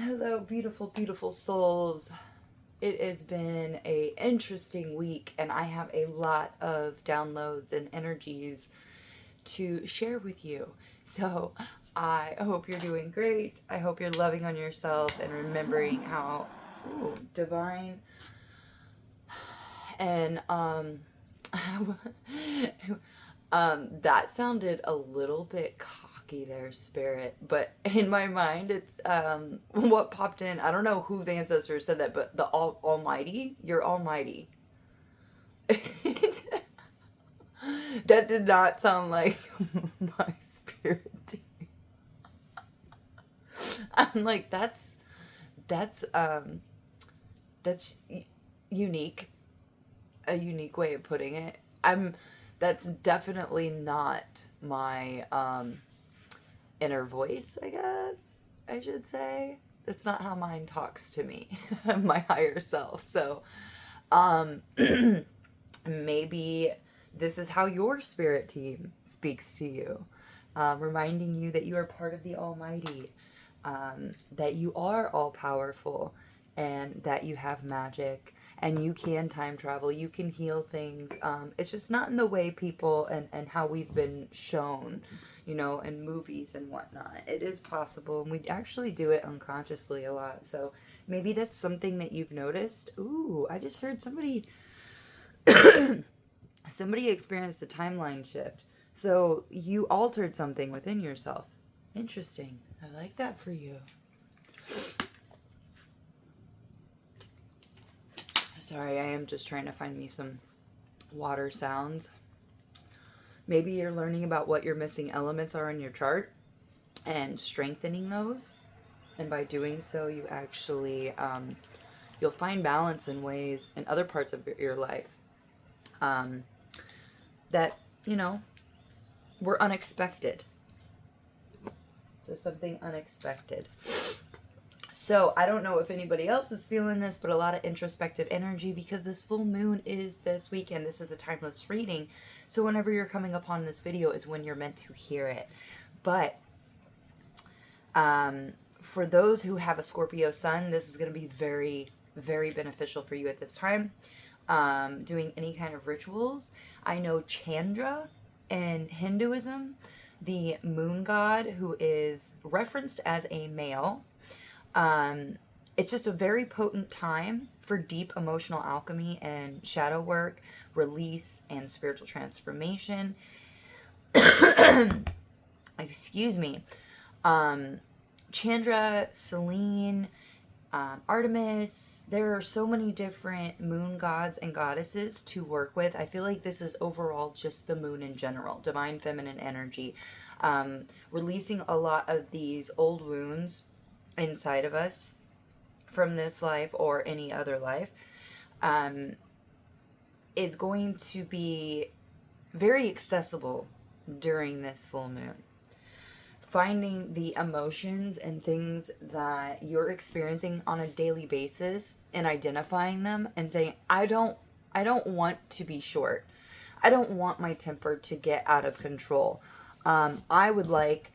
Hello, beautiful, beautiful souls. It has been a interesting week, and I have a lot of downloads and energies to share with you. So I hope you're doing great. I hope you're loving on yourself and remembering how divine and that sounded a little bit cocky there, Spirit. But in my mind, it's what popped in. I don't know whose ancestors said that, but the Almighty, you're Almighty. That did not sound like my spirit. I'm like, that's that's unique, a unique way of putting it. That's definitely not my inner voice, I guess I should say. It's not how mine talks to me, my higher self. So um maybe this is how your spirit team speaks to you, reminding you that you are part of the Almighty, that you are all powerful, and that you have magic, and you can time travel, you can heal things. It's just not in the way people and how we've been shown, in movies and whatnot. It is possible, and we actually do it unconsciously a lot. So maybe that's something that you've noticed. Ooh, I just heard somebody experienced a timeline shift. So you altered something within yourself. Interesting. I like that for you. Sorry, I am just trying to find me some water sounds. Maybe you're learning about what your missing elements are in your chart and strengthening those. And by doing so, you actually, you'll find balance in ways in other parts of your life that, were unexpected. So something unexpected. So I don't know if anybody else is feeling this, but a lot of introspective energy, because this full moon is this weekend. This is a timeless reading. So whenever you're coming upon this video is when you're meant to hear it. But for those who have a Scorpio sun, this is going to be very, very beneficial for you at this time. Doing any kind of rituals. I know Chandra in Hinduism, the moon god, who is referenced as a male. It's just a very potent time for deep emotional alchemy and shadow work, release, and spiritual transformation. Excuse me. Chandra, Selene, Artemis, there are so many different moon gods and goddesses to work with. I feel like this is overall just the moon in general, divine feminine energy, releasing a lot of these old wounds inside of us from this life or any other life, is going to be very accessible during this full moon. Finding the emotions and things that you're experiencing on a daily basis and identifying them and saying, I don't want to be short. I don't want my temper to get out of control. I would like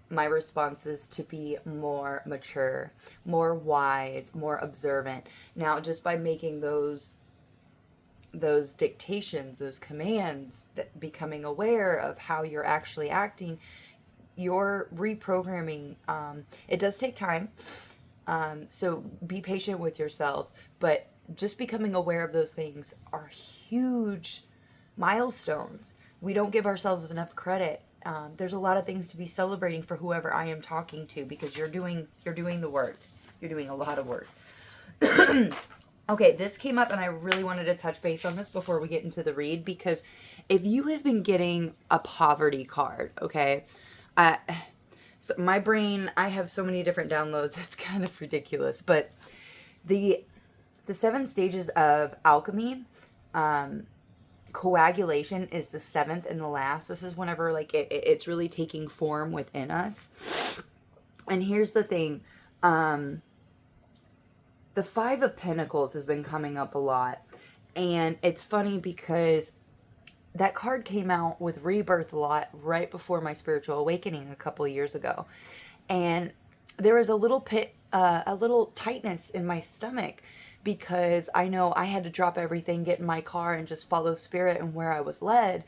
my responses to be more mature, more wise, more observant. Now, just by making those dictations, those commands, that becoming aware of how you're actually acting, you're reprogramming. It does take time, so be patient with yourself, but just becoming aware of those things are huge milestones. We don't give ourselves enough credit. There's a lot of things to be celebrating for whoever I am talking to, because you're doing the work. You're doing a lot of work. Okay, this came up and I really wanted to touch base on this before we get into the read, because if you have been getting a poverty card, okay, so my brain, I have so many different downloads, it's kind of ridiculous, but the 7 stages of alchemy, coagulation is the 7th and the last. This is whenever it's really taking form within us. And here's the thing, the 5 of Pentacles has been coming up a lot, and it's funny because that card came out with rebirth a lot right before my spiritual awakening a couple years ago. And there was a little bit a little tightness in my stomach because I know I had to drop everything, get in my car, and just follow spirit and where I was led.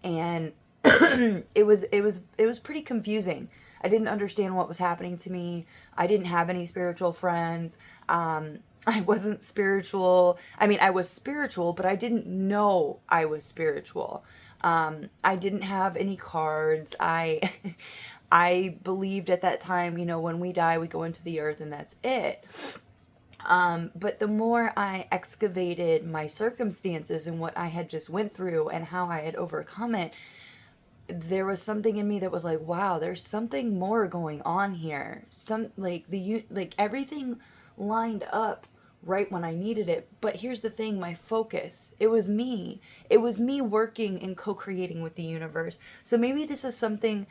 And it was pretty confusing. I didn't understand what was happening to me. I didn't have any spiritual friends. I wasn't spiritual. I mean, I was spiritual, but I didn't know I was spiritual. I didn't have any cards. I believed at that time, when we die, we go into the earth and that's it. But the more I excavated my circumstances and what I had just went through and how I had overcome it, there was something in me that was like, wow, there's something more going on here. Everything lined up right when I needed it. But here's the thing, my focus, it was me. It was me working and co-creating with the universe. So maybe this is something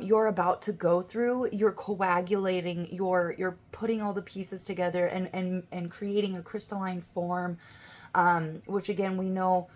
you're about to go through. You're coagulating, you're putting all the pieces together and creating a crystalline form, which again, we know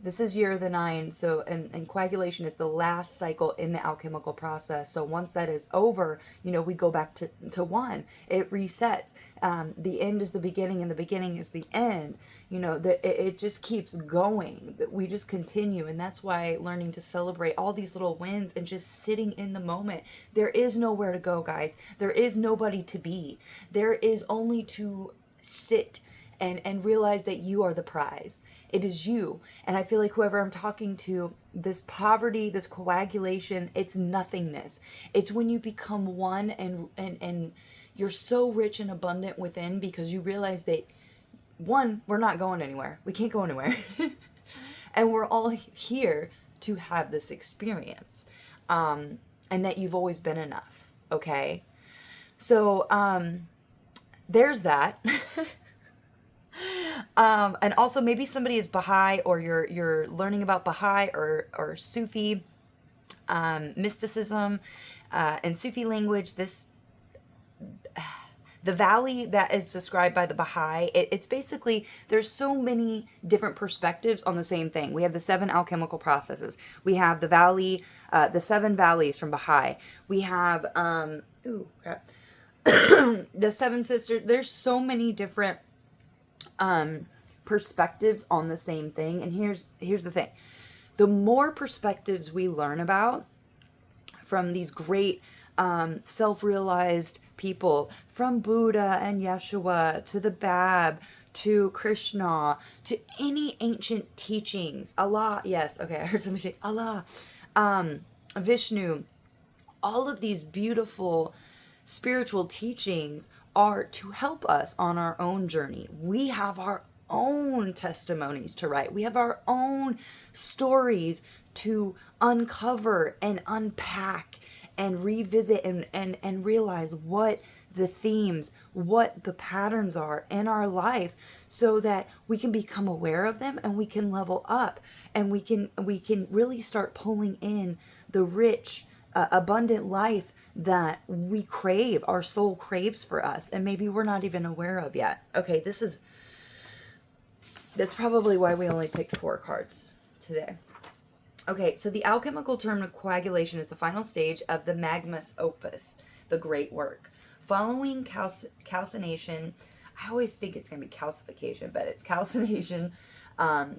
this is year of the 9, so and coagulation is the last cycle in the alchemical process. So once that is over, we go back to 1. It resets. The end is the beginning, and the beginning is the end. It just keeps going. We just continue, and that's why learning to celebrate all these little wins and just sitting in the moment. There is nowhere to go, guys. There is nobody to be. There is only to sit and realize that you are the prize. It is you. And I feel like whoever I'm talking to, this poverty, this coagulation, it's nothingness. It's when you become one and you're so rich and abundant within because you realize that, one, we're not going anywhere. We can't go anywhere. And we're all here to have this experience. And that you've always been enough. Okay? So, there's that. And also maybe somebody is Baha'i, or you're learning about Baha'i or Sufi mysticism and Sufi language. The valley that is described by the Baha'i, it's basically, there's so many different perspectives on the same thing. We have the 7 alchemical processes. We have the valley, the 7 valleys from Baha'i. We have the 7 sisters. There's so many different perspectives on the same thing. And here's the thing. The more perspectives we learn about from these great self-realized people, from Buddha and Yeshua to the Bab to Krishna to any ancient teachings, Allah, yes, okay, I heard somebody say Allah, Vishnu, all of these beautiful spiritual teachings are to help us on our own journey. We have our own testimonies to write. We have our own stories to uncover and unpack and revisit and realize what the themes, what the patterns are in our life, so that we can become aware of them and we can level up and we can really start pulling in the rich, abundant life that we crave, our soul craves for us, and maybe we're not even aware of yet. Okay, that's probably why we only picked 4 cards today. Okay, so the alchemical term of coagulation is the final stage of the magnus opus, the great work. Following calcination, I always think it's going to be calcification, but it's calcination,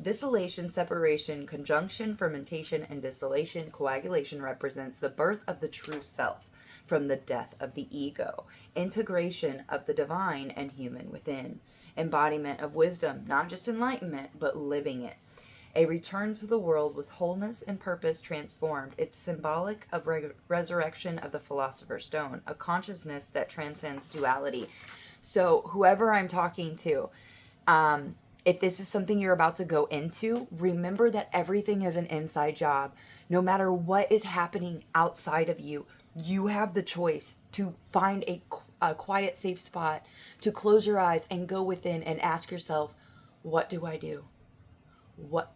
distillation, separation, conjunction, fermentation, and distillation. Coagulation represents the birth of the true self from the death of the ego, integration of the divine and human within, embodiment of wisdom, not just enlightenment, but living it. A return to the world with wholeness and purpose transformed. It's symbolic of resurrection of the Philosopher's Stone, a consciousness that transcends duality. So whoever I'm talking to, if this is something you're about to go into, remember that everything is an inside job. No matter what is happening outside of you, you have the choice to find a quiet, safe spot, to close your eyes and go within and ask yourself, what do I do?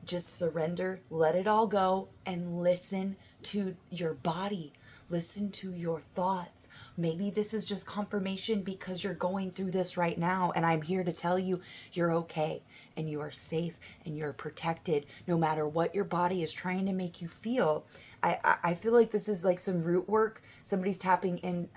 Just surrender, let it all go, and listen to your body. Listen to your thoughts. Maybe this is just confirmation because you're going through this right now, and I'm here to tell you you're okay and you are safe and you're protected no matter what your body is trying to make you feel. I feel like this is like some root work. Somebody's tapping in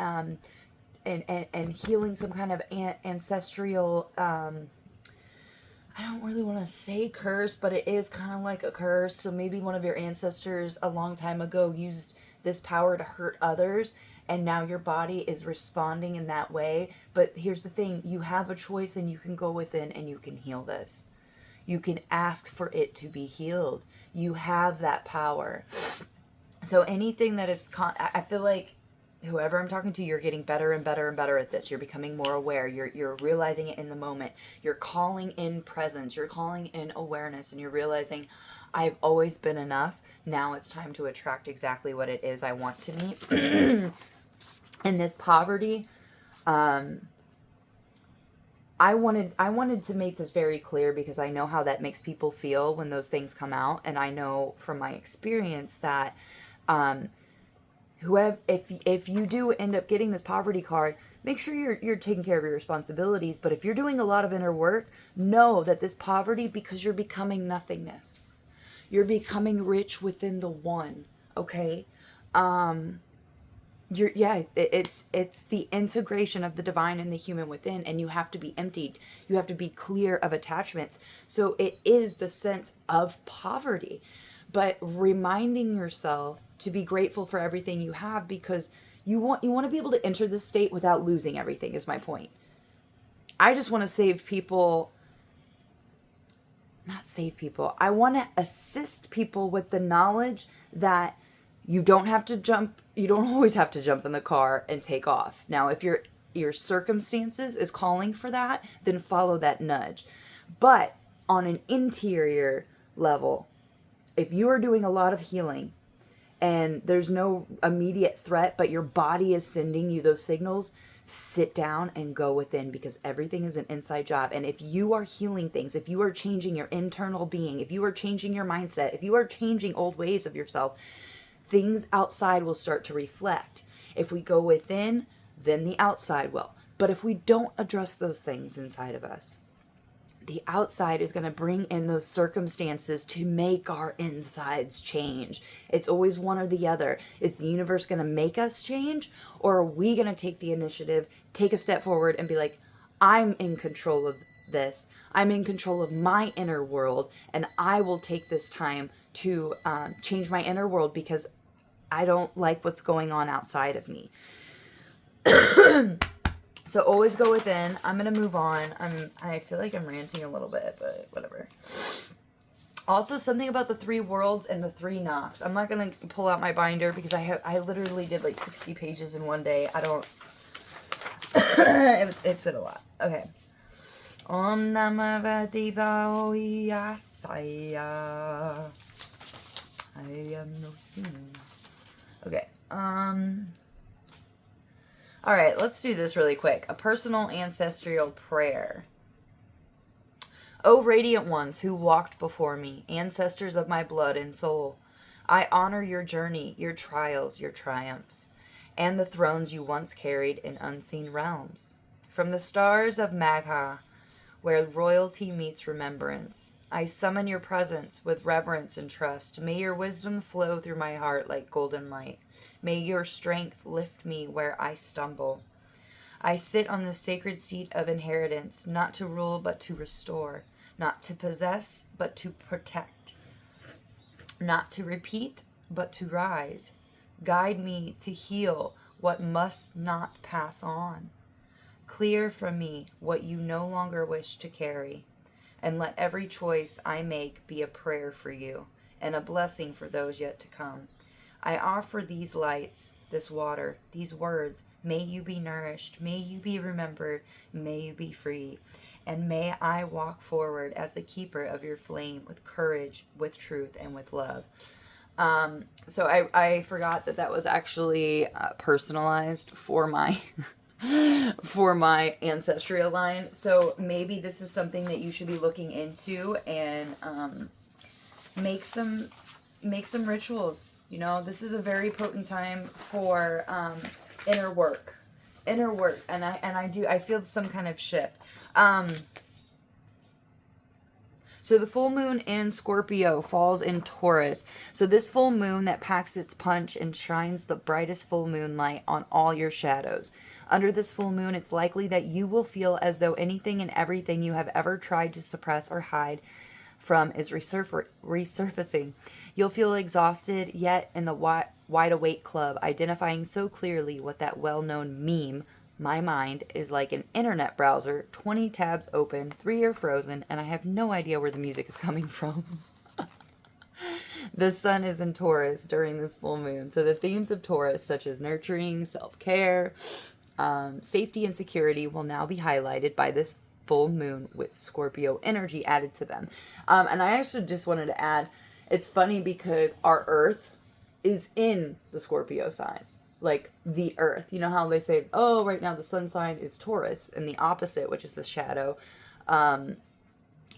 and healing some kind of ancestral, I don't really want to say curse, but it is kind of like a curse. So maybe one of your ancestors a long time ago used this power to hurt others, and now your body is responding in that way. But here's the thing, you have a choice, and you can go within and you can heal this. You can ask for it to be healed. You have that power. So anything that is, I feel like whoever I'm talking to, you're getting better and better and better at this. You're becoming more aware. You're realizing it in the moment. You're calling in presence. You're calling in awareness, and you're realizing, I've always been enough. Now it's time to attract exactly what it is I want to meet. And this poverty, I wanted to make this very clear because I know how that makes people feel when those things come out, and I know from my experience that if you do end up getting this poverty card, make sure you're taking care of your responsibilities. But if you're doing a lot of inner work, know that this poverty, because you're becoming nothingness, you're becoming rich within the one. Okay. It's the integration of the divine and the human within, and you have to be emptied. You have to be clear of attachments. So it is the sense of poverty, but reminding yourself to be grateful for everything you have, because you want to be able to enter this state without losing everything, is my point. I just want to save people, not save people. I want to assist people with the knowledge that you don't have to jump. You don't always have to jump in the car and take off. Now, if your circumstances is calling for that, then follow that nudge. But on an interior level, if you are doing a lot of healing and there's no immediate threat, but your body is sending you those signals, sit down and go within, because everything is an inside job. And if you are healing things, if you are changing your internal being, if you are changing your mindset, if you are changing old ways of yourself, things outside will start to reflect. If we go within, then the outside will. But if we don't address those things inside of us, the outside is going to bring in those circumstances to make our insides change. It's always one or the other. Is the universe going to make us change, or are we going to take the initiative, take a step forward and be like, I'm in control of this. I'm in control of my inner world, and I will take this time to change my inner world because I don't like what's going on outside of me. So always go within. I'm going to move on. I feel like I'm ranting a little bit, but whatever. Also, something about the 3 worlds and the 3 knocks. I'm not going to pull out my binder because I literally did like 60 pages in one day. I don't... it's been a lot. Okay. Om Namah Shivaya. I am no sin. Okay. All right, let's do this really quick. A personal ancestral prayer. O radiant ones who walked before me, ancestors of my blood and soul, I honor your journey, your trials, your triumphs, and the thrones you once carried in unseen realms. From the stars of Magha, where royalty meets remembrance, I summon your presence with reverence and trust. May your wisdom flow through my heart like golden light. May your strength lift me where I stumble. I sit on the sacred seat of inheritance, not to rule but to restore, not to possess but to protect, not to repeat but to rise. Guide me to heal what must not pass on. Clear from me what you no longer wish to carry, and let every choice I make be a prayer for you and a blessing for those yet to come. I offer these lights, this water, these words. May you be nourished, may you be remembered, may you be free, and may I walk forward as the keeper of your flame with courage, with truth, and with love. So I forgot that was actually personalized for my for my ancestral line. So maybe this is something that you should be looking into and make some rituals. You know, this is a very potent time for inner work, and I feel some kind of shift. So the full moon in Scorpio falls in Taurus. So this full moon that packs its punch and shines the brightest full moonlight on all your shadows. Under this full moon, it's likely that you will feel as though anything and everything you have ever tried to suppress or hide from is resurfacing. You'll feel exhausted, yet in the wide awake club, identifying so clearly what that well-known meme, my mind, is like an internet browser, 20 tabs open, 3 are frozen, and I have no idea where the music is coming from. The sun is in Taurus during this full moon, so the themes of Taurus, such as nurturing, self-care, safety, and security, will now be highlighted by this full moon with Scorpio energy added to them. And I actually just wanted to add, it's funny because our Earth is in the Scorpio sign. Like the Earth. You know how they say, oh, right now the sun sign is Taurus, and the opposite, which is the shadow,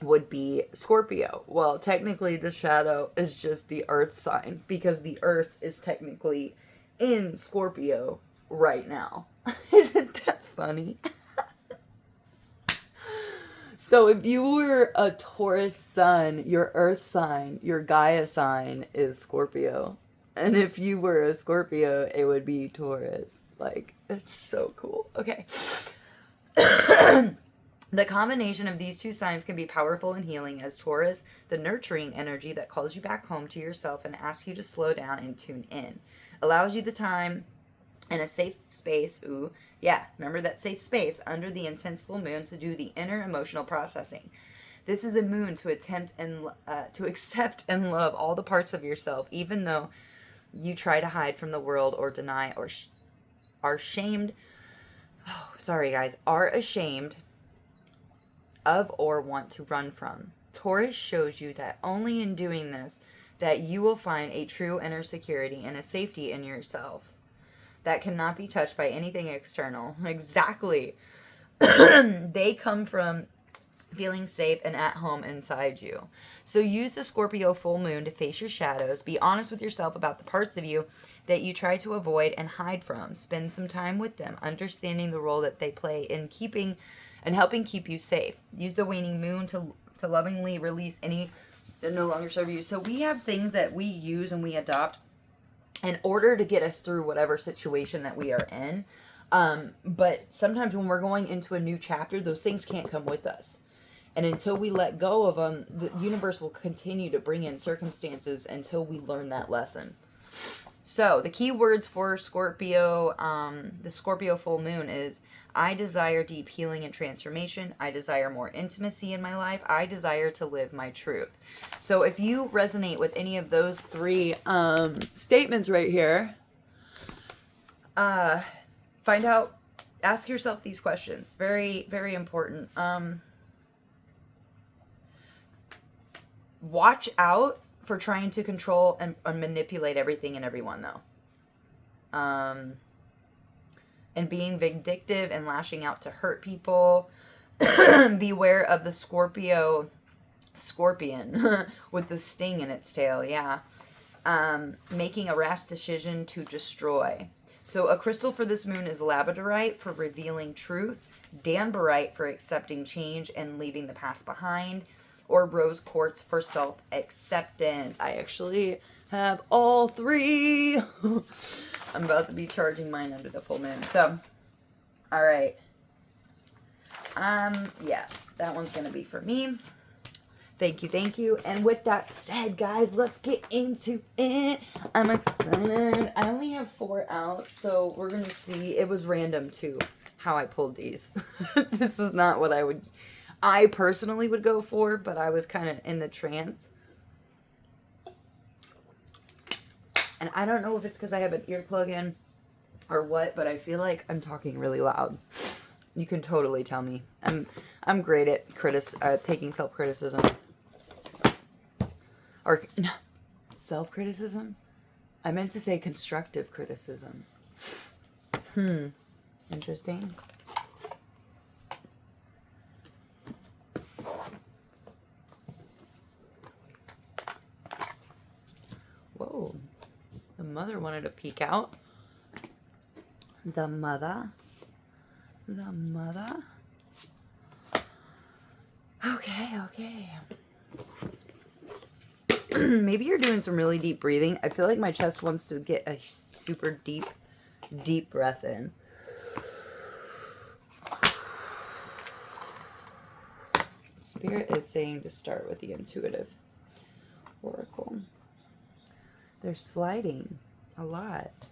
would be Scorpio. Well, technically the shadow is just the Earth sign, because the Earth is technically in Scorpio right now. Isn't that funny? So if you were a Taurus sun, your Earth sign, your Gaia sign is Scorpio. And if you were a Scorpio, it would be Taurus. Like, it's so cool. Okay. The combination of these two signs can be powerful and healing, as Taurus, the nurturing energy that calls you back home to yourself and asks you to slow down and tune in, allows you the time and a safe space. Ooh, yeah, remember that safe space under the intense full moon to do the inner emotional processing. This is a moon to attempt and to accept and love all the parts of yourself, even though you try to hide from the world or deny or are shamed. Oh, sorry guys, are ashamed of or want to run from. Taurus shows you that only in doing this that you will find a true inner security and a safety in yourself that cannot be touched by anything external. Exactly. They come from feeling safe and at home inside you. So use the Scorpio full moon to face your shadows. Be honest with yourself about the parts of you that you try to avoid and hide from. Spend some time with them, understanding the role that they play in keeping and helping keep you safe. Use the waning moon to lovingly release any that no longer serve you. So we have things that we use and we adopt in order to get us through whatever situation that we are in. But sometimes when we're going into a new chapter, those things can't come with us. And until we let go of them, the universe will continue to bring in circumstances until we learn that lesson. So the key words for Scorpio, the Scorpio full moon is, I desire deep healing and transformation. I desire more intimacy in my life. I desire to live my truth. So if you resonate with any of those three statements right here, find out, ask yourself these questions. Very, very important. Watch out for trying to control and manipulate everything and everyone, though. And being vindictive and lashing out to hurt people. Beware of the scorpion with the sting in its tail, yeah. Making a rash decision to destroy. So a crystal for this moon is labradorite for revealing truth, danbarite for accepting change and leaving the past behind, or rose quartz for self-acceptance. I actually have all three. I'm about to be charging mine under the full moon. So, all right. Yeah, that one's going to be for me. Thank you, thank you. And with that said, guys, let's get into it. I'm excited. I only have 4 out, so we're going to see. It was random, too, how I pulled these. This is not what I personally would go for, but I was kind of in the trance. And I don't know if it's because I have an earplug in or what, but I feel like I'm talking really loud. You can totally tell me. I'm great at taking self-criticism. Or self-criticism? I meant to say constructive criticism. Interesting. Whoa. The mother wanted to peek out. The mother. Okay. Maybe you're doing some really deep breathing. I feel like my chest wants to get a super deep breath in. Spirit is saying to start with the intuitive oracle. They're sliding a lot.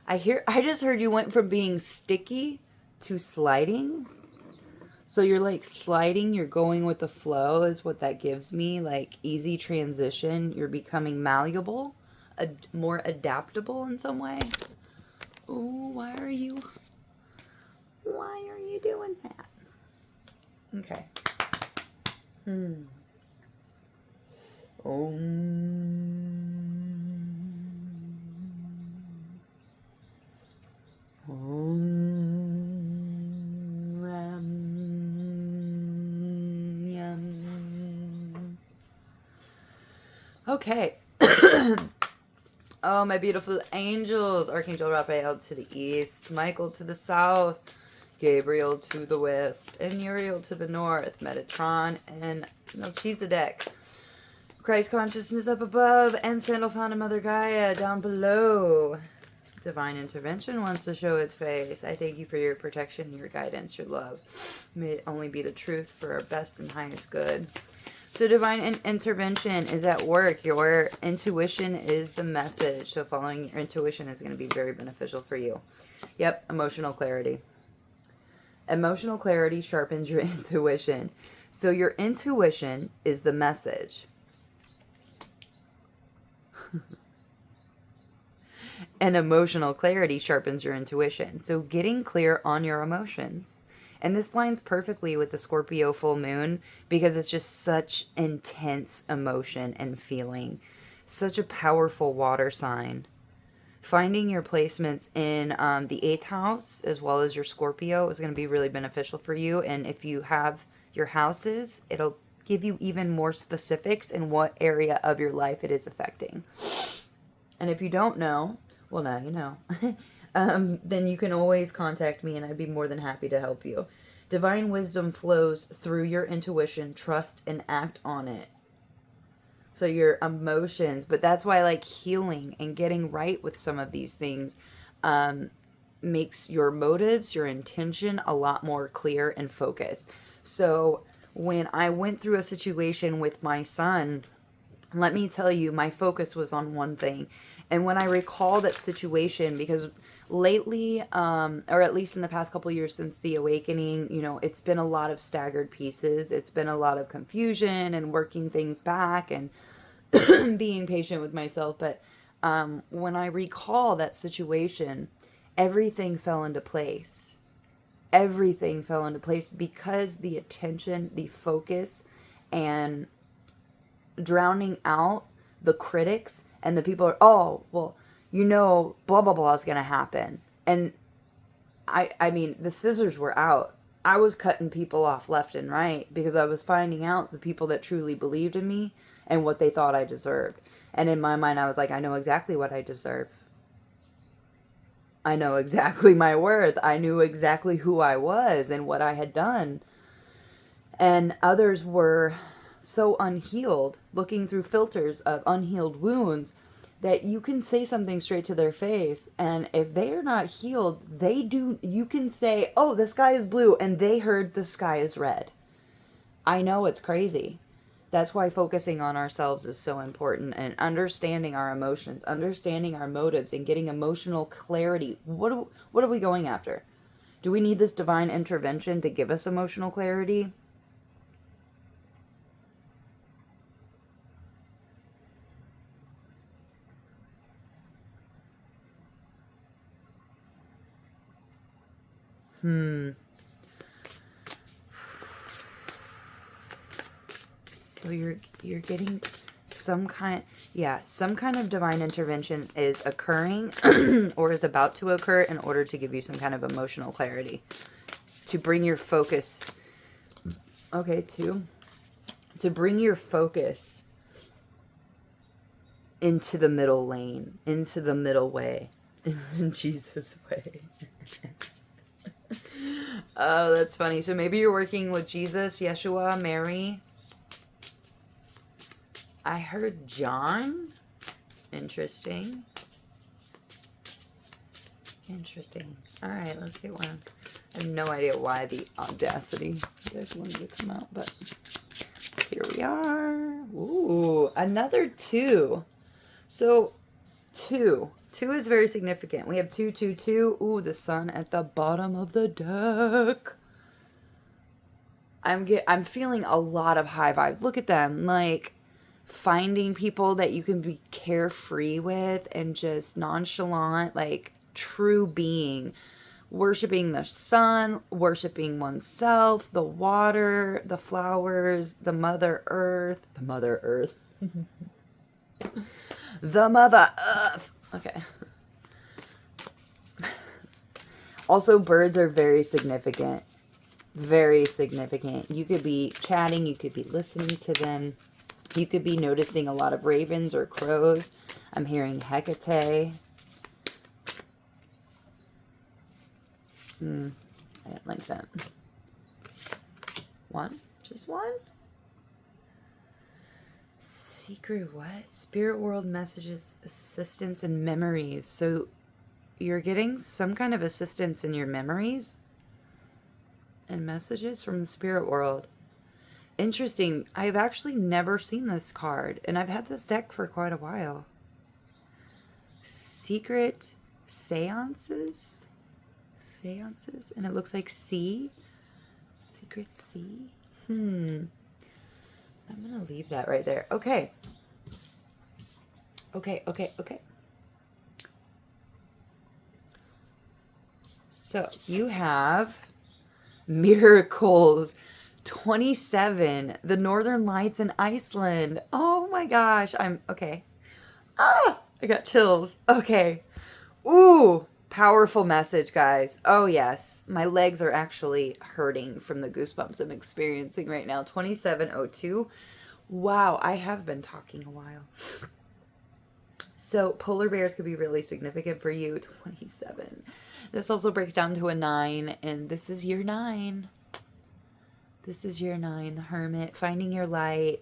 I just heard you went from being sticky to sliding. So you're like sliding, you're going with the flow is what that gives me. Like easy transition. You're becoming malleable, more adaptable in some way. Oh, why are you doing that? Okay. Okay. Oh, my beautiful angels. Archangel Raphael to the east, Michael to the south, Gabriel to the west, and Uriel to the north, Metatron and Melchizedek. Christ consciousness up above, and Sandalphon and Mother Gaia down below. Divine intervention wants to show its face. I thank you for your protection, your guidance, your love. May it only be the truth for our best and highest good. So divine intervention is at work. Your intuition is the message. So following your intuition is going to be very beneficial for you. Yep, emotional clarity. Emotional clarity sharpens your intuition. So your intuition is the message. And emotional clarity sharpens your intuition. So getting clear on your emotions. And this lines perfectly with the Scorpio full moon because it's just such intense emotion and feeling. Such a powerful water sign. Finding your placements in the 8th house as well as your Scorpio is going to be really beneficial for you. And if you have your houses, it'll give you even more specifics in what area of your life it is affecting. And if you don't know, well, now you know. Then you can always contact me and I'd be more than happy to help you. Divine wisdom flows through your intuition, trust, and act on it. So your emotions, but that's why like healing and getting right with some of these things makes your motives, your intention a lot more clear and focused. So when I went through a situation with my son, let me tell you, my focus was on one thing. And when I recall that situation, because lately, or at least in the past couple of years since the awakening, you know, it's been a lot of staggered pieces. It's been a lot of confusion and working things back and being patient with myself. But when I recall that situation, everything fell into place. Everything fell into place because the attention, the focus, and drowning out the critics and the people are, oh, well, you know, blah, blah, blah is going to happen. And I mean, the scissors were out. I was cutting people off left and right because I was finding out the people that truly believed in me and what they thought I deserved. And in my mind, I was like, I know exactly what I deserve. I know exactly my worth. I knew exactly who I was and what I had done. And others were so unhealed, looking through filters of unhealed wounds, that you can say something straight to their face, and if they are not healed, you can say, oh, the sky is blue, and they heard the sky is red. I know, it's crazy. That's why focusing on ourselves is so important, and understanding our emotions, understanding our motives, and getting emotional clarity. What are we going after? Do we need this divine intervention to give us emotional clarity? So you're getting some kind of divine intervention is occurring or is about to occur in order to give you some kind of emotional clarity. To bring your focus, to bring your focus into the middle lane, into the middle way, in Jesus' way. Oh, that's funny. So maybe you're working with Jesus, Yeshua, Mary. I heard John. Interesting. Interesting. All right, let's get one. I have no idea why the audacity. guys wanted to come out, but here we are. Ooh, another 2. So 2. 2 is very significant. We have 2, 2, 2. Ooh, the sun at the bottom of the deck. I'm feeling a lot of high vibes. Look at them. Like, finding people that you can be carefree with and just nonchalant, like true being. Worshiping the sun, worshiping oneself, the water, the flowers, the Mother Earth. The Mother Earth. The Mother Earth. Okay. Also, birds are very significant. Very significant. You could be chatting, you could be listening to them. You could be noticing a lot of ravens or crows. I'm hearing Hecate. I didn't like that. 1? Just 1? Secret what? Spirit world messages, assistance, and memories. So you're getting some kind of assistance in your memories and messages from the spirit world. Interesting. I've actually never seen this card, and I've had this deck for quite a while. Secret seances? Seances? And it looks like sea. Secret sea? I'm going to leave that right there. Okay. Okay. So you have miracles. 27. The Northern Lights in Iceland. Oh my gosh. Okay. I got chills. Okay. Ooh. Powerful message, guys. Oh, yes. My legs are actually hurting from the goosebumps I'm experiencing right now. 2702. Wow, I have been talking a while. So, polar bears could be really significant for you. 27. This also breaks down to a 9, and this is year 9. This is year 9, the Hermit, finding your light.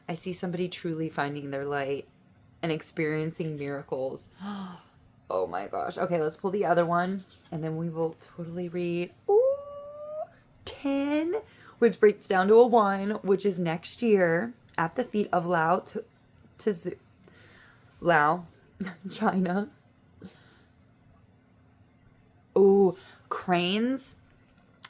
I see somebody truly finding their light and experiencing miracles. Oh my gosh. Okay, let's pull the other one, and then we will totally read. Ooh, 10, which breaks down to a 1, which is next year at the feet of Lao Tzu. Lao, China. Ooh, cranes.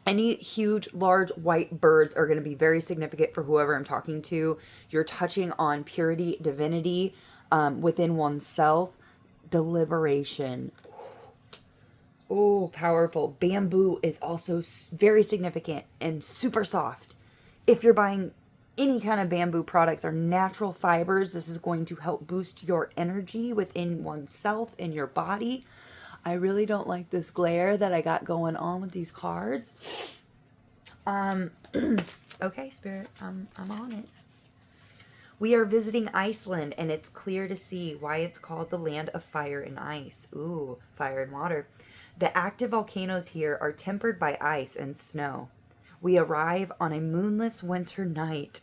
Any huge, large white birds are going to be very significant for whoever I'm talking to. You're touching on purity, divinity within oneself. Deliberation. Oh, powerful. Bamboo is also very significant and super soft. If you're buying any kind of bamboo products or natural fibers, this is going to help boost your energy within oneself and your body. I really don't like this glare that I got going on with these cards. Okay, Spirit, I'm on it. We are visiting Iceland, and it's clear to see why it's called the land of fire and ice. Ooh, fire and water. The active volcanoes here are tempered by ice and snow. We arrive on a moonless winter night,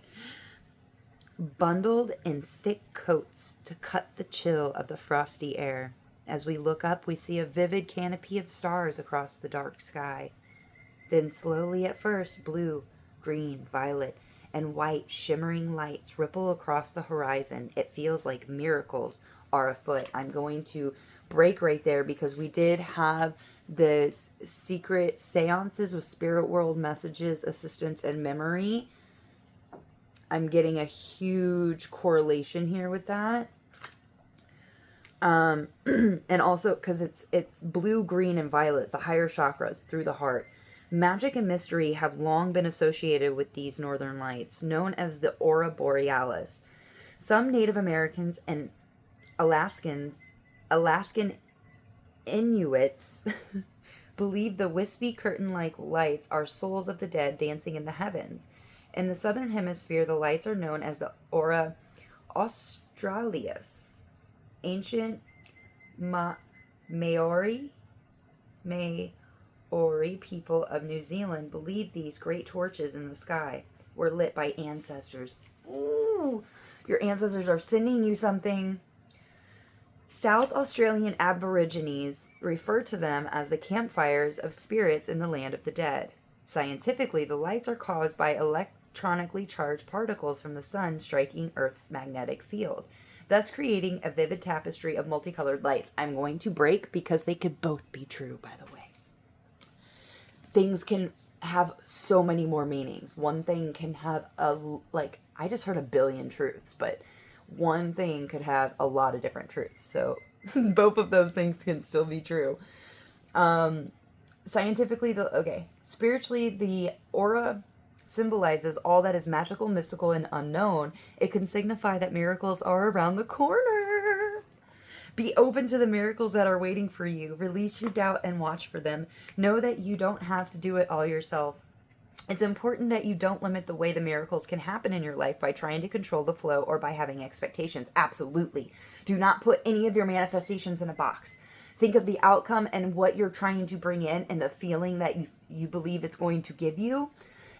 bundled in thick coats to cut the chill of the frosty air. As we look up, we see a vivid canopy of stars across the dark sky. Then slowly at first, blue, green, violet, and white shimmering lights ripple across the horizon. It feels like miracles are afoot. I'm going to break right there because we did have this secret seances with spirit world messages, assistance, and memory. I'm getting a huge correlation here with that. And also because it's blue, green, and violet, the higher chakras through the heart. Magic and mystery have long been associated with these northern lights, known as the aurora borealis. Some Native Americans and Alaskan Inuits believe the wispy curtain-like lights are souls of the dead dancing in the heavens. In the southern hemisphere, the lights are known as the aurora australis. Ancient Maori people of New Zealand believed these great torches in the sky were lit by ancestors. Ooh, your ancestors are sending you something. South Australian Aborigines refer to them as the campfires of spirits in the land of the dead. Scientifically, the lights are caused by electronically charged particles from the sun striking Earth's magnetic field, thus creating a vivid tapestry of multicolored lights. I'm going to break because they could both be true, by the way. Things can have so many more meanings. One thing can have I just heard a billion truths, but one thing could have a lot of different truths. So both of those things can still be true. Scientifically, spiritually, the aura symbolizes all that is magical, mystical, and unknown. It can signify that miracles are around the corner. Be open to the miracles that are waiting for you. Release your doubt and watch for them. Know that you don't have to do it all yourself. It's important that you don't limit the way the miracles can happen in your life by trying to control the flow or by having expectations. Absolutely. Do not put any of your manifestations in a box. Think of the outcome and what you're trying to bring in and the feeling that you believe it's going to give you.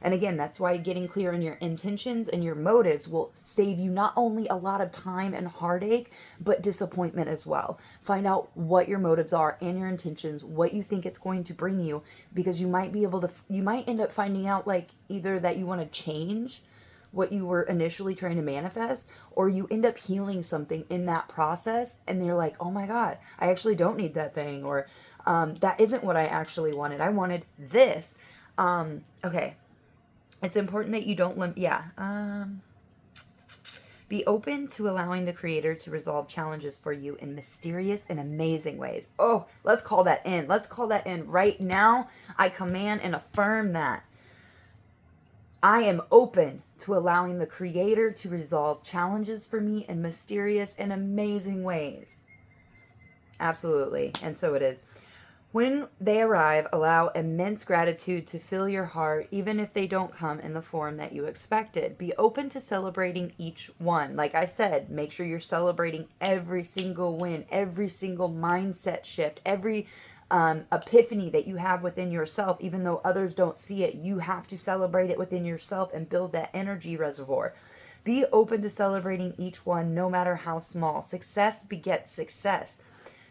And again, that's why getting clear on your intentions and your motives will save you not only a lot of time and heartache, but disappointment as well. Find out what your motives are and your intentions, what you think it's going to bring you, because you might end up finding out either that you want to change what you were initially trying to manifest, or you end up healing something in that process and they're like, oh my God, I actually don't need that thing, or that isn't what I actually wanted. I wanted this. Okay. It's important that you don't be open to allowing the Creator to resolve challenges for you in mysterious and amazing ways. Oh, let's call that in. Let's call that in right now. I command and affirm that. I am open to allowing the Creator to resolve challenges for me in mysterious and amazing ways. Absolutely. And so it is. When they arrive, allow immense gratitude to fill your heart, even if they don't come in the form that you expected. Be open to celebrating each one. Like I said, make sure you're celebrating every single win, every single mindset shift, every epiphany that you have within yourself. Even though others don't see it, you have to celebrate it within yourself and build that energy reservoir. Be open to celebrating each one, no matter how small. Success begets success.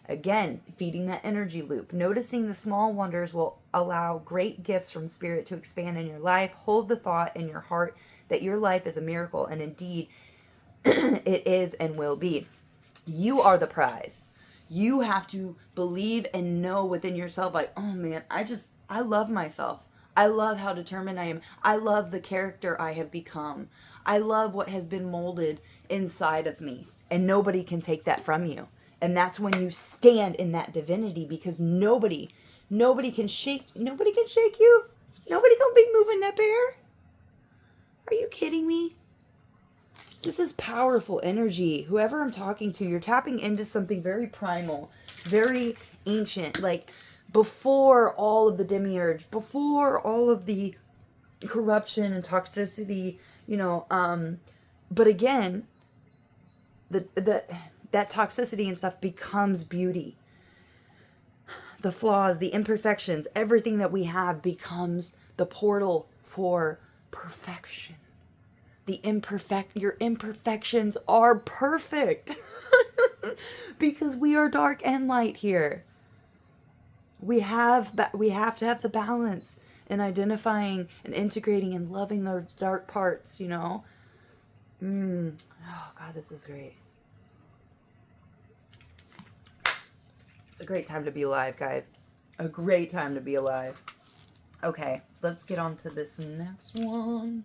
Again, feeding that energy loop. Noticing the small wonders will allow great gifts from Spirit to expand in your life. Hold the thought in your heart that your life is a miracle, and indeed, it is and will be. You are the prize. You have to believe and know within yourself, oh man, I love myself. I love how determined I am. I love the character I have become. I love what has been molded inside of me, and nobody can take that from you. And that's when you stand in that divinity, because nobody can shake you. Nobody gonna be moving that bear. Are you kidding me? This is powerful energy. Whoever I'm talking to, you're tapping into something very primal, very ancient, before all of the demiurge, before all of the corruption and toxicity, but again, that toxicity and stuff becomes beauty. The flaws, the imperfections, everything that we have becomes the portal for perfection. Your imperfections are perfect because we are dark and light here. We have to have the balance in identifying and integrating and loving those dark parts, Oh God, this is great. It's a great time to be alive, guys. A great time to be alive. Okay, let's get on to this next one.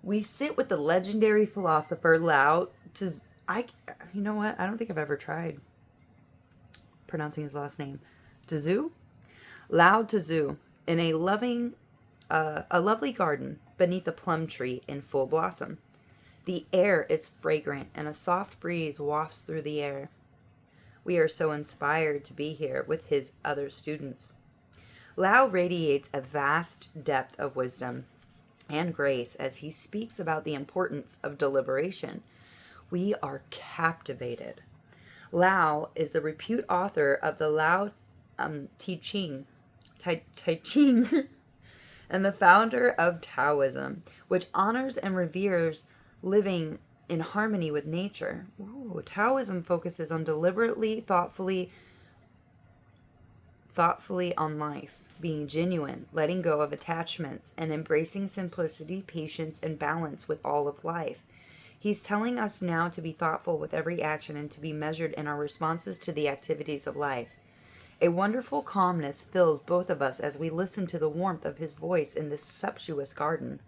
We sit with the legendary philosopher Lao Tzu. You know what? I don't think I've ever tried pronouncing his last name. Tzu? Lao Tzu, in a lovely garden beneath a plum tree in full blossom. The air is fragrant and a soft breeze wafts through the air. We are so inspired to be here with his other students. Lao radiates a vast depth of wisdom and grace as he speaks about the importance of deliberation. We are captivated. Lao is the repute author of the Lao Tai Ching, and the founder of Taoism, which honors and reveres living in harmony with nature. Ooh, Taoism focuses on thoughtfully on life. being genuine, letting go of attachments, and embracing simplicity, patience, and balance with all of life. He's telling us now to be thoughtful with every action and to be measured in our responses to the activities of life. A wonderful calmness fills both of us as we listen to the warmth of his voice in this sumptuous garden.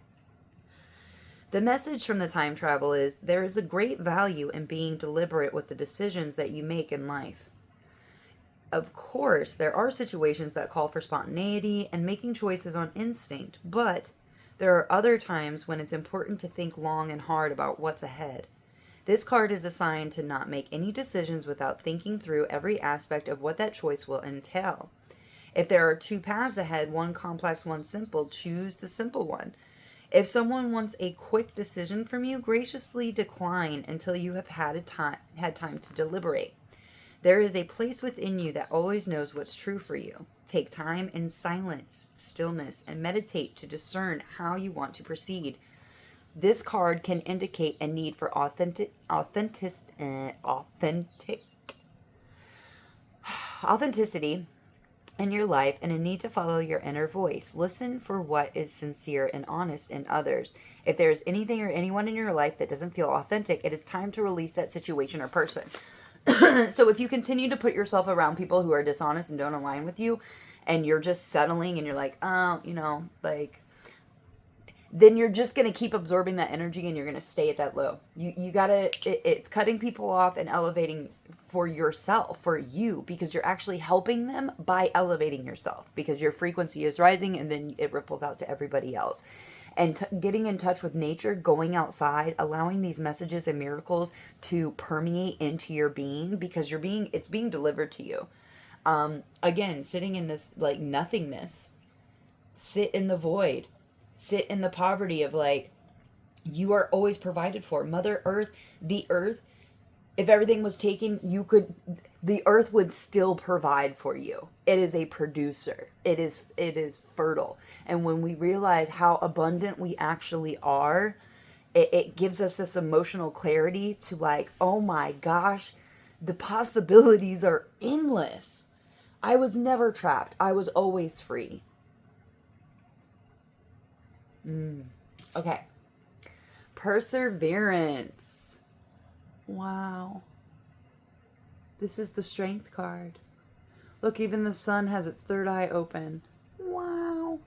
The message from the time travel is there is a great value in being deliberate with the decisions that you make in life. Of course, there are situations that call for spontaneity and making choices on instinct, but there are other times when it's important to think long and hard about what's ahead. This card is assigned to not make any decisions without thinking through every aspect of what that choice will entail. If there are two paths ahead, one complex, one simple, choose the simple one. If someone wants a quick decision from you, graciously decline until you have had time to deliberate. There is a place within you that always knows what's true for you. Take time in silence, stillness, and meditate to discern how you want to proceed. This card can indicate a need for authenticity in your life and a need to follow your inner voice. Listen for what is sincere and honest in others. If there is anything or anyone in your life that doesn't feel authentic, it is time to release that situation or person. So if you continue to put yourself around people who are dishonest and don't align with you, and you're just settling and you're like, oh, then you're just going to keep absorbing that energy and you're going to stay at that low. You got to, it's cutting people off and elevating for yourself, for you, because you're actually helping them by elevating yourself, because your frequency is rising and then it ripples out to everybody else. And getting in touch with nature, going outside, allowing these messages and miracles to permeate into your being, because it's being delivered to you. Again, sitting in this like nothingness, sit in the void, sit in the poverty of like, you are always provided for. Mother Earth, the earth, if everything was taken, the earth would still provide for you. It is a producer. It is fertile. And when we realize how abundant we actually are, it gives us this emotional clarity to like, oh my gosh, the possibilities are endless. I was never trapped. I was always free. Okay. Perseverance. Wow. This is the strength card. Look, even the sun has its third eye open. Wow.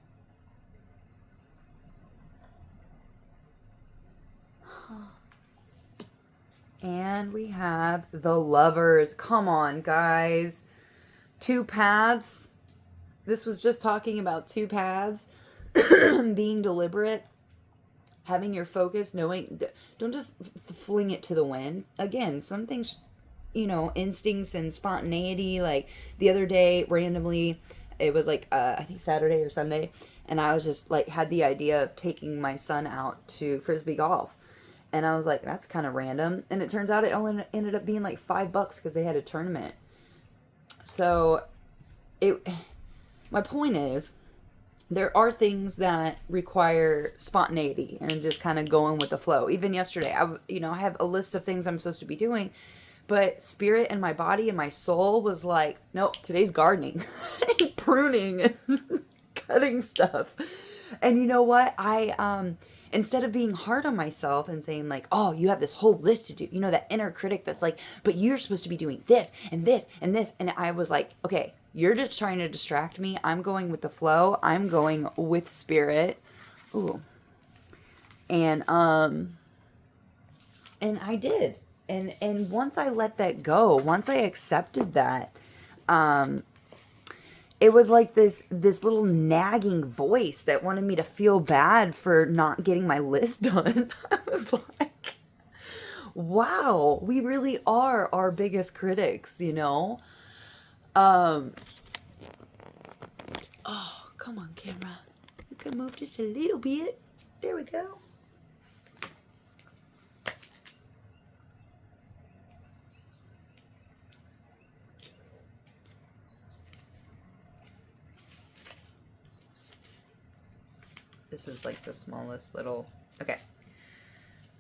And we have the Lovers. Come on, guys. Two paths. This was just talking about two paths. Being deliberate. Having your focus. Knowing. Don't just fling it to the wind. Again, some things, instincts and spontaneity. Like the other day, randomly, it was like, I think Saturday or Sunday. And I was just like, had the idea of taking my son out to Frisbee golf. And I was like, that's kind of random. And it turns out it only ended up being like $5 because they had a tournament. So my point is, there are things that require spontaneity and just kind of going with the flow. Even yesterday, I have a list of things I'm supposed to be doing, but spirit and my body and my soul was like, nope, today's gardening, pruning and cutting stuff. And you know what? Instead of being hard on myself and saying like, oh, you have this whole list to do, that inner critic that's like, but you're supposed to be doing this and this and this. And I was like, okay, you're just trying to distract me. I'm going with the flow. I'm going with spirit. Ooh. And I did. And once I let that go, once I accepted that, it was like this little nagging voice that wanted me to feel bad for not getting my list done. I was like, wow, we really are our biggest critics, Oh, come on, camera. You can move just a little bit. There we go. This is like the smallest little... Okay.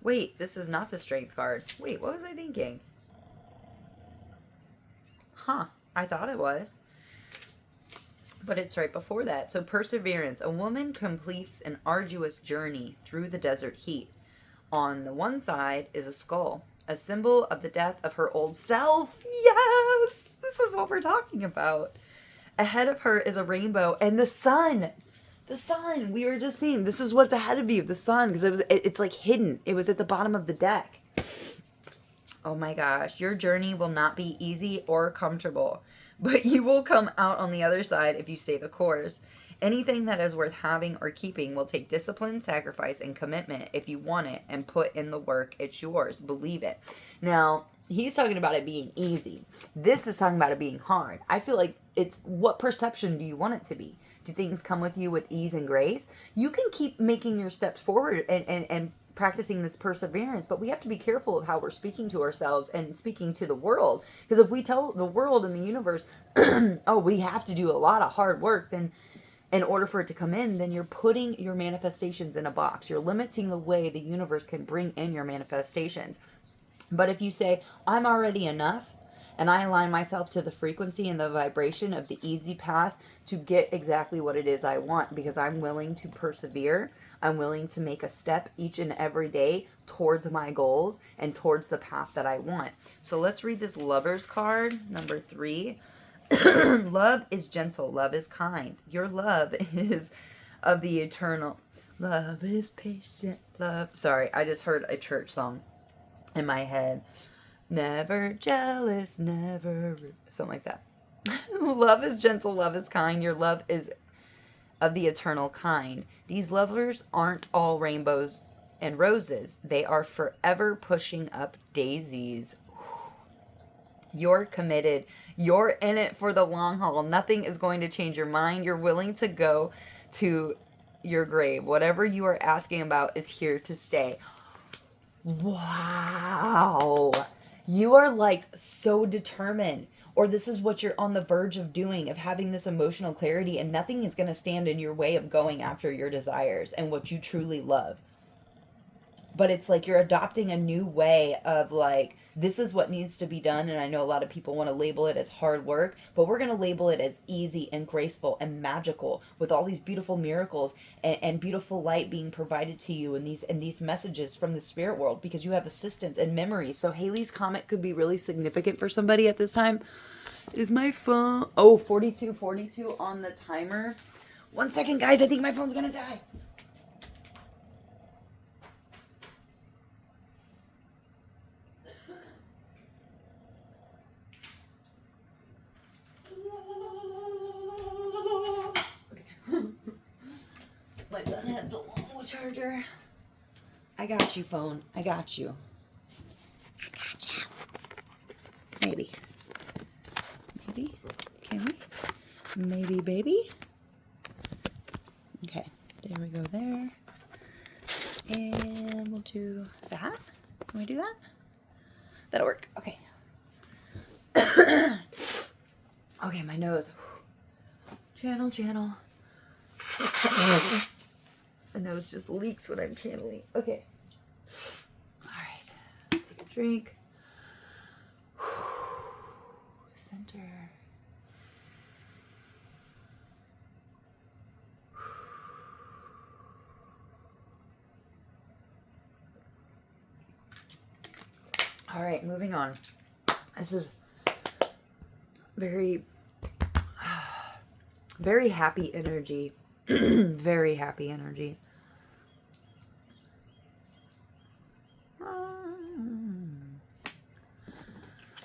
Wait, this is not the strength card. Wait, what was I thinking? Huh. I thought it was. But it's right before that. So perseverance. A woman completes an arduous journey through the desert heat. On the one side is a skull, a symbol of the death of her old self. Yes! This is what we're talking about. Ahead of her is a rainbow and the sun. The sun. We were just seeing. This is what's ahead of you. The sun. Because it's like hidden. It was at the bottom of the deck. Oh my gosh. Your journey will not be easy or comfortable. But you will come out on the other side if you stay the course. Anything that is worth having or keeping will take discipline, sacrifice, and commitment. If you want it and put in the work, it's yours. Believe it. Now, he's talking about it being easy. This is talking about it being hard. I feel like it's what perception do you want it to be? Do things come with you with ease and grace? You can keep making your steps forward and practicing this perseverance, but we have to be careful of how we're speaking to ourselves and speaking to the world. Because if we tell the world and the universe, oh, we have to do a lot of hard work, then in order for it to come in, then you're putting your manifestations in a box. You're limiting the way the universe can bring in your manifestations. But if you say, I'm already enough, and I align myself to the frequency and the vibration of the easy path to get exactly what it is I want, because I'm willing to persevere, I'm willing to make a step each and every day towards my goals and towards the path that I want. So let's read this Lover's card, number 3. Love is gentle. Love is kind. Your love is of the eternal. Love is patient. Love. Sorry, I just heard a church song in my head. Never jealous, never. Something like that. Love is gentle. Love is kind. Your love is of the eternal kind. These lovers aren't all rainbows and roses. They are forever pushing up daisies. You're committed. You're in it for the long haul. Nothing is going to change your mind. You're willing to go to your grave. Whatever you are asking about is here to stay. Wow. You are like so determined. Or this is what you're on the verge of doing, of having this emotional clarity, and nothing is going to stand in your way of going after your desires and what you truly love. But it's like you're adopting a new way of like, this is what needs to be done. And I know a lot of people want to label it as hard work, but we're going to label it as easy and graceful and magical, with all these beautiful miracles and beautiful light being provided to you, and these messages from the spirit world, because you have assistance and memories. So Haley's comet could be really significant for somebody at this time. Is my phone... Oh, 42 on the timer. 1 second, guys. I think my phone's going to die. My son has the long charger. I got you, phone. I got you. I got you. Maybe. Maybe. Can we? Maybe, baby. Okay. There we go there. And we'll do that. Can we do that? That'll work. Okay. Okay, my nose. Channel. The nose just leaks when I'm channeling. Okay. Alright. Take a drink. Center. Alright, moving on. This is very happy energy. Very happy energy.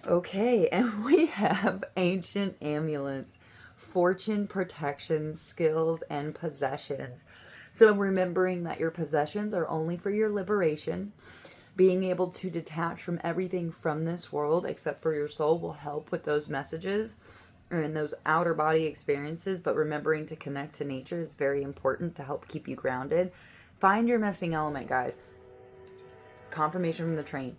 Okay, and we have ancient amulets, fortune, protection, skills, and possessions. So remembering that your possessions are only for your liberation. Being able to detach from everything from this world except for your soul will help with those messages and those outer body experiences, but remembering to connect to nature is very important to help keep you grounded. Find your missing element, guys. Confirmation from the train.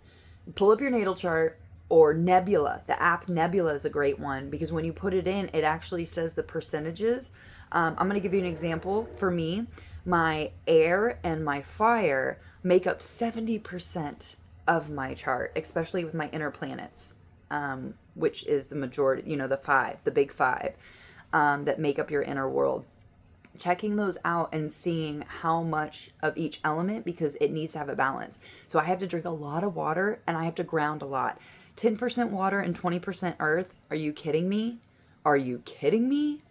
Pull up your natal chart, or Nebula. The app Nebula is a great one, because when you put it in, it actually says the percentages. I'm going to give you an example. For me, my air and my fire make up 70% of my chart, especially with my inner planets. Which is the majority, the big five. that make up your inner world. Checking those out and seeing how much of each element, because it needs to have a balance. So I have to drink a lot of water and I have to ground a lot. 10% water and 20% earth. Are you kidding me? Are you kidding me?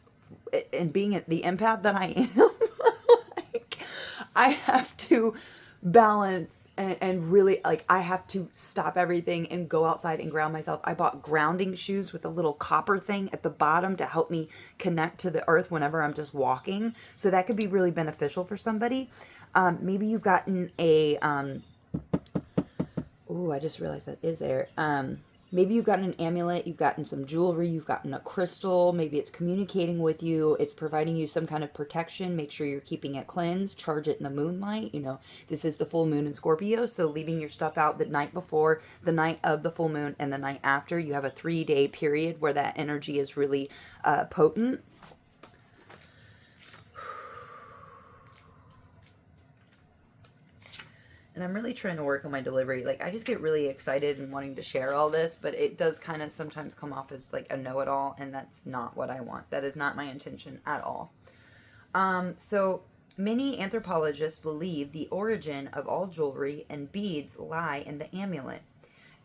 And being the empath that I am, like, I have to balance and really, like, I have to stop everything and go outside and ground myself. I bought grounding shoes with a little copper thing at the bottom to help me connect to the earth whenever I'm just walking. So that could be really beneficial for somebody. Maybe you've gotten a, oh, I just realized that is there. Maybe you've gotten an amulet, you've gotten some jewelry, you've gotten a crystal, maybe it's communicating with you, it's providing you some kind of protection. Make sure you're keeping it cleansed, charge it in the moonlight. You know, this is the full moon in Scorpio, so leaving your stuff out the night before, the night of the full moon, and the night after. You have a 3-day period where that energy is really potent. And I'm really trying to work on my delivery. Like, I just get really excited and wanting to share all this, but it does kind of sometimes come off as like a know-it-all, and that's not what I want. That is not my intention at all. So many anthropologists believe the origin of all jewelry and beads lie in the amulet.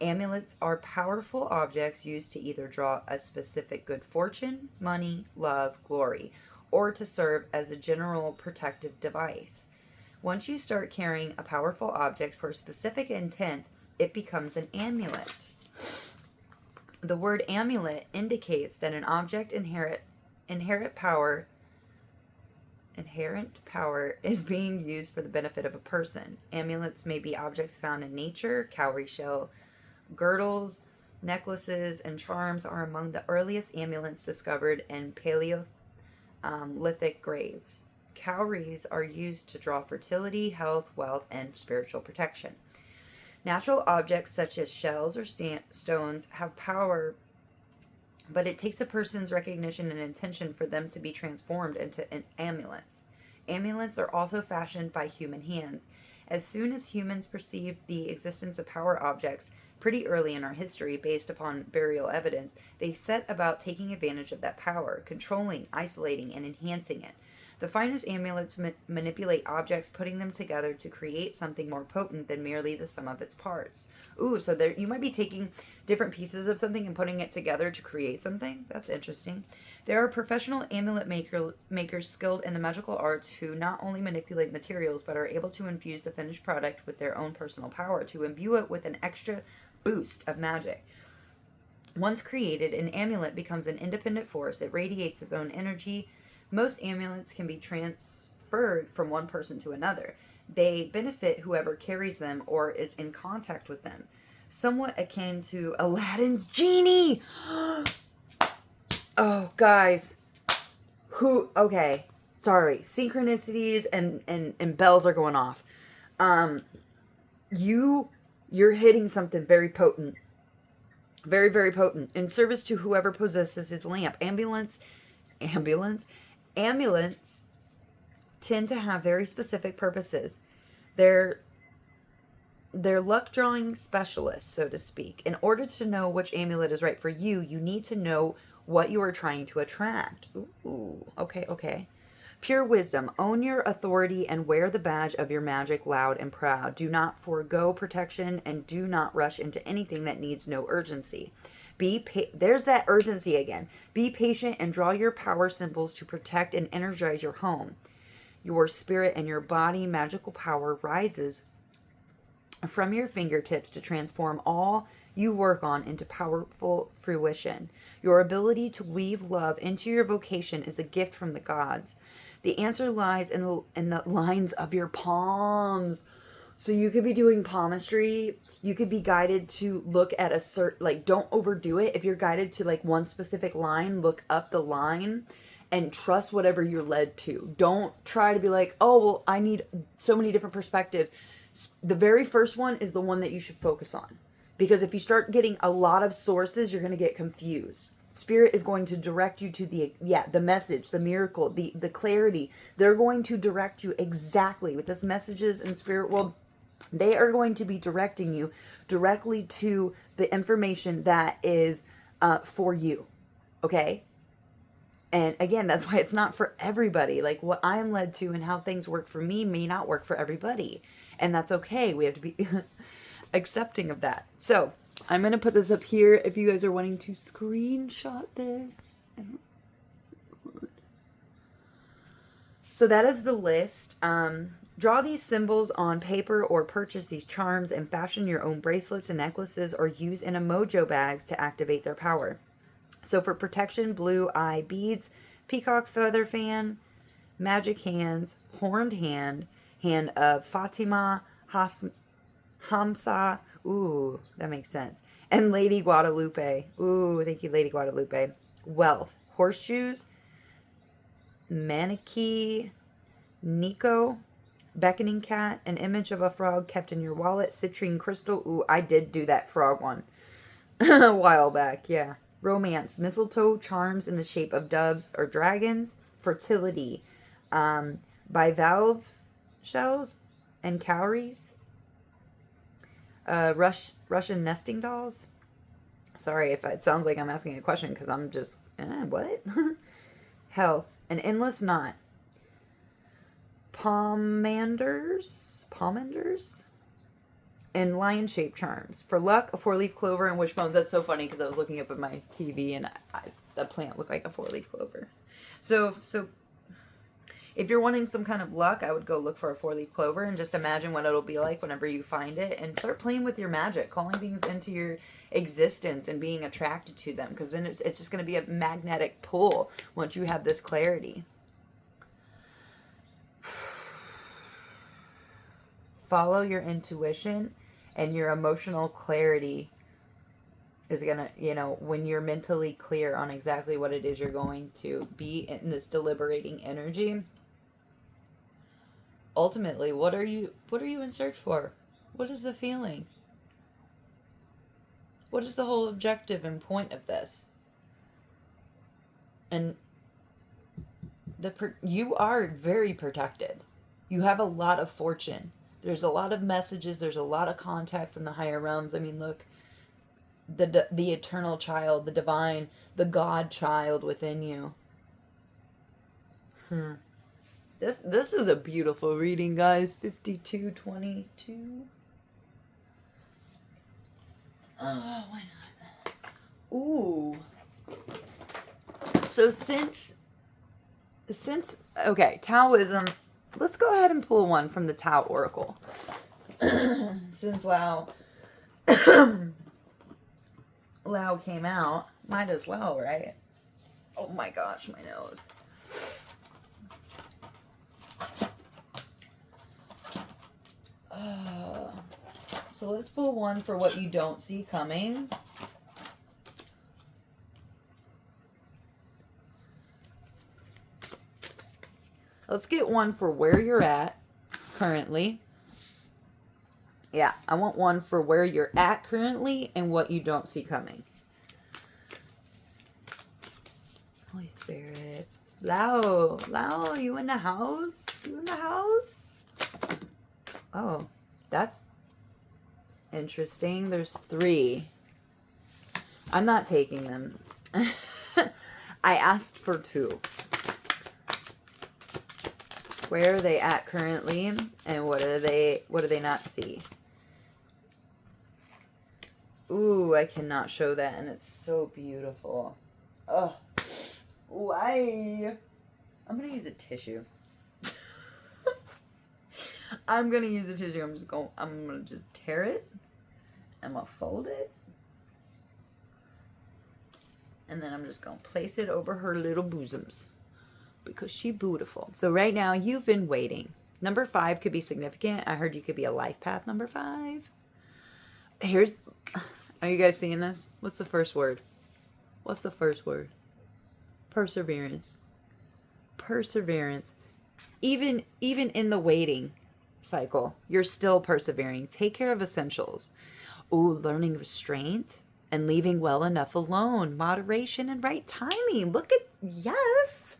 Amulets are powerful objects used to either draw a specific good fortune, money, love, glory, or to serve as a general protective device. Once you start carrying a powerful object for a specific intent, it becomes an amulet. The word amulet indicates that an object inherent power is being used for the benefit of a person. Amulets may be objects found in nature. Cowrie shell girdles, necklaces, and charms are among the earliest amulets discovered in Paleolithic graves. Cowries are used to draw fertility, health, wealth, and spiritual protection. Natural objects such as shells or stones have power, but it takes a person's recognition and intention for them to be transformed into amulets. Amulets are also fashioned by human hands. As soon as humans perceived the existence of power objects, pretty early in our history, based upon burial evidence, they set about taking advantage of that power, controlling, isolating, and enhancing it. The finest amulets manipulate objects, putting them together to create something more potent than merely the sum of its parts. Ooh, so there you might be taking different pieces of something and putting it together to create something. That's interesting. There are professional amulet makers skilled in the magical arts who not only manipulate materials, but are able to infuse the finished product with their own personal power to imbue it with an extra boost of magic. Once created, an amulet becomes an independent force. It radiates its own energy. Most amulets can be transferred from one person to another. They benefit whoever carries them or is in contact with them. Somewhat akin to Aladdin's genie. Oh, guys. Okay. Sorry. Synchronicities and bells are going off. You're hitting something very potent. Very, very potent. In service to whoever possesses his lamp. Amulets tend to have very specific purposes. They're luck drawing specialists, so to speak. In order to know which amulet is right for you, you need to know what you are trying to attract. Ooh, okay. Pure wisdom. Own your authority and wear the badge of your magic loud and proud. Do not forego protection and do not rush into anything that needs no urgency. There's that urgency again. Be patient and draw your power symbols to protect and energize your home. Your spirit and your body magical power rises from your fingertips to transform all you work on into powerful fruition. Your ability to weave love into your vocation is a gift from the gods. The answer lies in the lines of your palms. So you could be doing palmistry. You could be guided to look at a certain, like, don't overdo it. If you're guided to like one specific line, look up the line and trust whatever you're led to. Don't try to be like, oh, well, I need so many different perspectives. The very first one is the one that you should focus on. Because if you start getting a lot of sources, you're going to get confused. Spirit is going to direct you to the message, the miracle, the clarity. They're going to direct you exactly with this messages in spirit world. They are going to be directing you directly to the information that is for you. Okay? And again, that's why it's not for everybody. Like what I'm led to and how things work for me may not work for everybody. And that's okay. We have to be accepting of that. So I'm going to put this up here if you guys are wanting to screenshot this. So that is the list. Draw these symbols on paper or purchase these charms and fashion your own bracelets and necklaces or use in emojo bags to activate their power. So for protection, blue eye beads, peacock feather fan, magic hands, horned hand, hand of Fatima, Hamsa, ooh, that makes sense, and Lady Guadalupe, ooh, thank you, Lady Guadalupe. Wealth, horseshoes, Maneki, Nico, beckoning cat, an image of a frog kept in your wallet, citrine crystal, ooh, I did do that frog one a while back, yeah. Romance, mistletoe, charms in the shape of doves or dragons, fertility, bivalve shells and cowries, Russian nesting dolls. Sorry if it sounds like I'm asking a question because I'm just, what? Health, an endless knot, pomanders, and lion-shaped charms. For luck, a four-leaf clover and wishbones. That's so funny because I was looking up at my TV and the plant looked like a four-leaf clover. So if you're wanting some kind of luck, I would go look for a four-leaf clover and just imagine what it'll be like whenever you find it and start playing with your magic, calling things into your existence and being attracted to them, because then it's just going to be a magnetic pull once you have this clarity. Follow your intuition, and your emotional clarity is gonna, when you're mentally clear on exactly what it is you're going to be in this deliberating energy. Ultimately, what are you in search for? What is the feeling? What is the whole objective and point of this? And you are very protected. You have a lot of fortune. There's a lot of messages. There's a lot of contact from the higher realms. I mean, look, the eternal child, the divine, the God child within you. This is a beautiful reading, guys. 5222. Oh, why not? Ooh. So since okay, Taoism. Let's go ahead and pull one from the Tao Oracle. Since Lao came out, might as well, right? Oh my gosh, my nose. So let's pull one for what you don't see coming. Let's get one for where you're at currently. Yeah, I want one for where you're at currently and what you don't see coming. Holy Spirit. Lao, you in the house? You in the house? Oh, that's interesting. There's 3. I'm not taking them. I asked for 2. Where are they at currently, and what do they not see? Ooh, I cannot show that, and it's so beautiful. Oh, why? I'm gonna use a tissue. I'm gonna use a tissue. I'm gonna just tear it. I'm gonna fold it, and then I'm just gonna place it over her little bosoms, because she's beautiful. So right now, you've been waiting. Number 5 could be significant. I heard you could be a life path number 5. Are you guys seeing this? What's the first word? What's the first word? Perseverance. Perseverance. Even in the waiting cycle, you're still persevering. Take care of essentials. Ooh, learning restraint and leaving well enough alone. Moderation and right timing. Yes.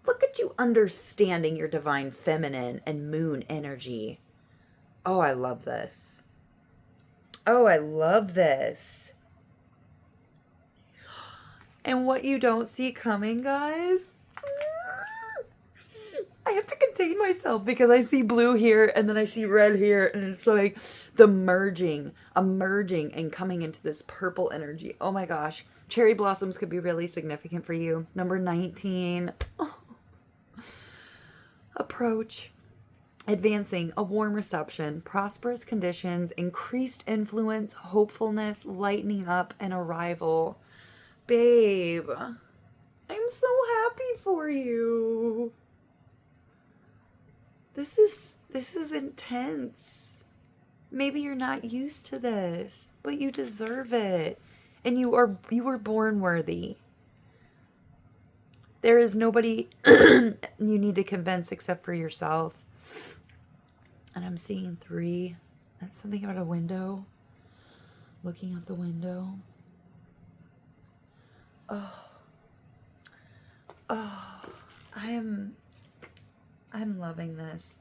Look at you understanding your divine feminine and moon energy. Oh, I love this. Oh, I love this. And what you don't see coming, guys, I have to contain myself because I see blue here and then I see red here, and it's like the merging, emerging and coming into this purple energy. Oh my gosh. Cherry blossoms could be really significant for you. Number 19. Oh. Approach. Advancing, a warm reception, prosperous conditions, increased influence, hopefulness, lightening up, and arrival. Babe, I'm so happy for you. This is intense. Maybe you're not used to this, but you deserve it. And you were born worthy. There is nobody you need to convince except for yourself. And I'm seeing 3. That's something about a window. Looking out the window. I'm loving this.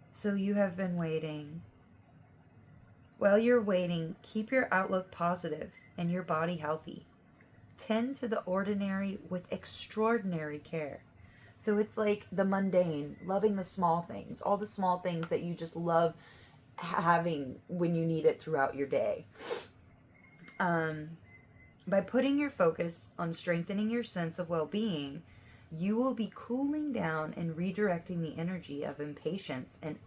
So you have been waiting. While you're waiting, keep your outlook positive and your body healthy. Tend to the ordinary with extraordinary care. So it's like the mundane, loving the small things, all the small things that you just love having when you need it throughout your day. By putting your focus on strengthening your sense of well-being, you will be cooling down and redirecting the energy of impatience and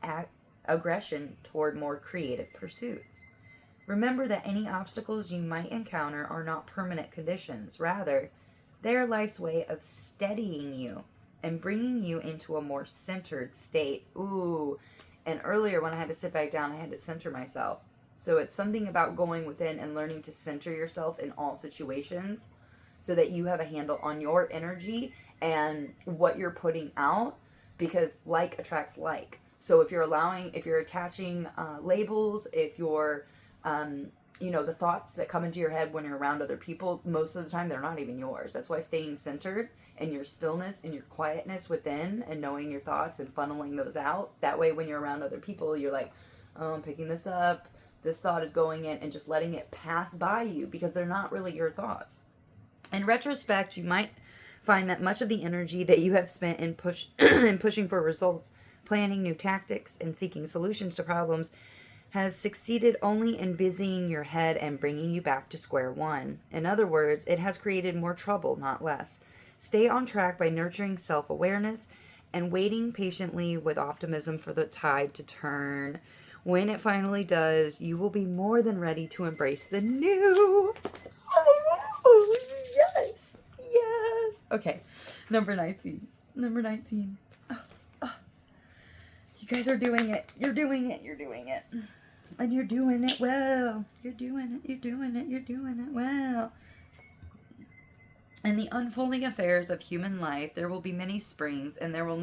aggression toward more creative pursuits. Remember that any obstacles you might encounter are not permanent conditions. Rather, they are life's way of steadying you and bringing you into a more centered state. Ooh, and earlier when I had to sit back down, I had to center myself. So it's something about going within and learning to center yourself in all situations so that you have a handle on your energy and what you're putting out, because like attracts like. So if you're attaching labels, if you're, the thoughts that come into your head when you're around other people, most of the time they're not even yours. That's why staying centered and your stillness and your quietness within and knowing your thoughts and funneling those out. That way when you're around other people, you're like, oh, I'm picking this up. This thought is going in, and just letting it pass by you because they're not really your thoughts. In retrospect, you might find that much of the energy that you have spent in pushing for results, planning new tactics, and seeking solutions to problems has succeeded only in busying your head and bringing you back to square one. In other words, it has created more trouble, not less. Stay on track by nurturing self-awareness and waiting patiently with optimism for the tide to turn. When it finally does, you will be more than ready to embrace the new. Oh, yes. Yes. Okay. Number 19. You guys are doing it. You're doing it. And you're doing it well. You're doing it well. In the unfolding affairs of human life, there will be many springs, and they are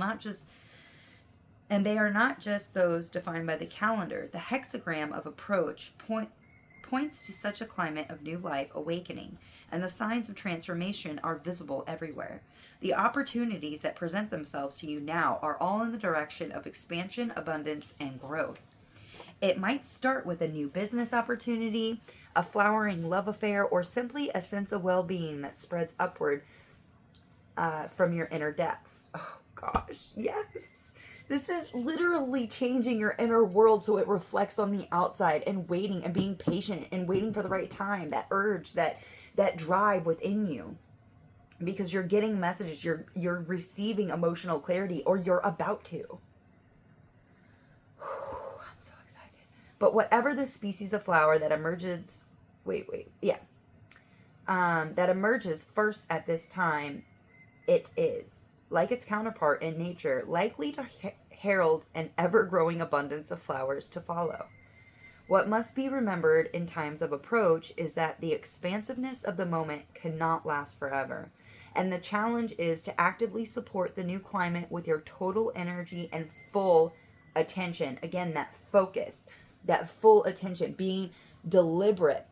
not just those defined by the calendar. The hexagram of approach points to such a climate of new life awakening, and the signs of transformation are visible everywhere. The opportunities that present themselves to you now are all in the direction of expansion, abundance, and growth. It might start with a new business opportunity, a flowering love affair, or simply a sense of well-being that spreads upward from your inner depths. Oh gosh, yes. This is literally changing your inner world so it reflects on the outside, and waiting and being patient and waiting for the right time, that urge, that drive within you. Because you're getting messages, you're receiving emotional clarity, or you're about to. I'm so excited. But whatever the species of flower that emerges, that emerges first at this time, it is, like its counterpart in nature, likely to herald an ever-growing abundance of flowers to follow. What must be remembered in times of approach is that the expansiveness of the moment cannot last forever. And the challenge is to actively support the new climate with your total energy and full attention. Again, that focus, that full attention, being deliberating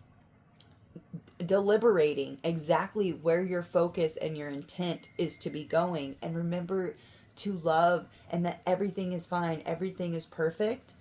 exactly where your focus and your intent is to be going. And remember to love, and that everything is fine, everything is perfect.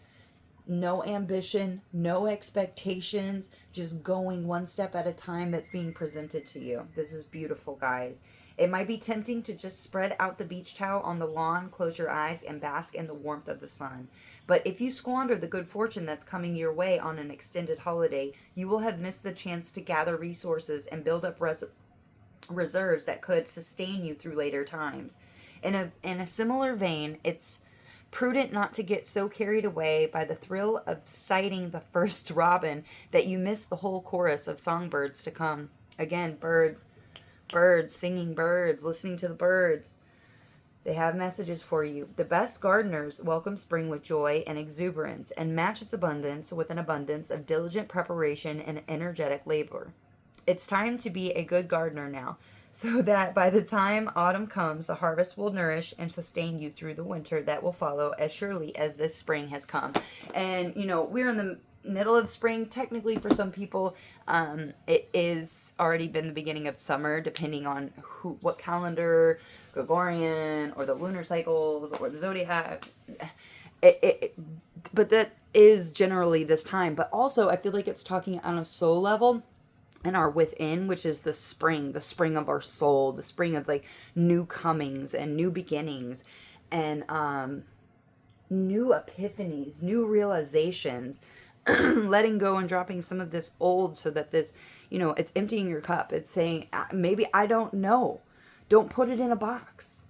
No ambition, no expectations, just going one step at a time that's being presented to you. This is beautiful, guys. It might be tempting to just spread out the beach towel on the lawn, close your eyes, and bask in the warmth of the sun. But if you squander the good fortune that's coming your way on an extended holiday, you will have missed the chance to gather resources and build up reserves that could sustain you through later times. In a similar vein, it's prudent not to get so carried away by the thrill of sighting the first robin that you miss the whole chorus of songbirds to come. Again, birds, singing birds, listening to the birds. They have messages for you. The best gardeners welcome spring with joy and exuberance and match its abundance with an abundance of diligent preparation and energetic labor. It's time to be a good gardener now, so that by the time autumn comes, the harvest will nourish and sustain you through the winter that will follow as surely as this spring has come. And, we're in the middle of spring. Technically, for some people, it is already been the beginning of summer, depending on what calendar, Gregorian, or the lunar cycles, or the zodiac. But that is generally this time. But also, I feel like it's talking on a soul level. And our within, which is the spring of our soul, the spring of like new comings and new beginnings and new epiphanies, new realizations, letting go and dropping some of this old so that this, it's emptying your cup. It's saying, maybe I don't know. Don't put it in a box.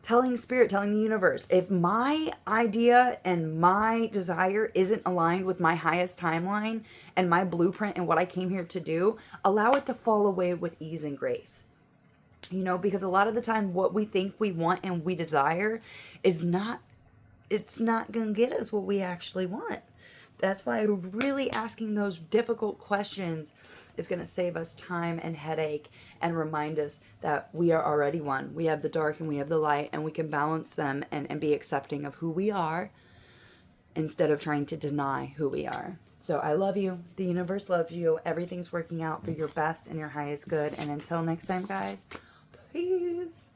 Telling spirit, telling the universe, if my idea and my desire isn't aligned with my highest timeline and my blueprint and what I came here to do, allow it to fall away with ease and grace. Because a lot of the time what we think we want and we desire it's not going to get us what we actually want. That's why really asking those difficult questions is going to save us time and headache and remind us that we are already one. We have the dark and we have the light, and we can balance them and be accepting of who we are instead of trying to deny who we are. So I love you. The universe loves you. Everything's working out for your best and your highest good. And until next time, guys, peace.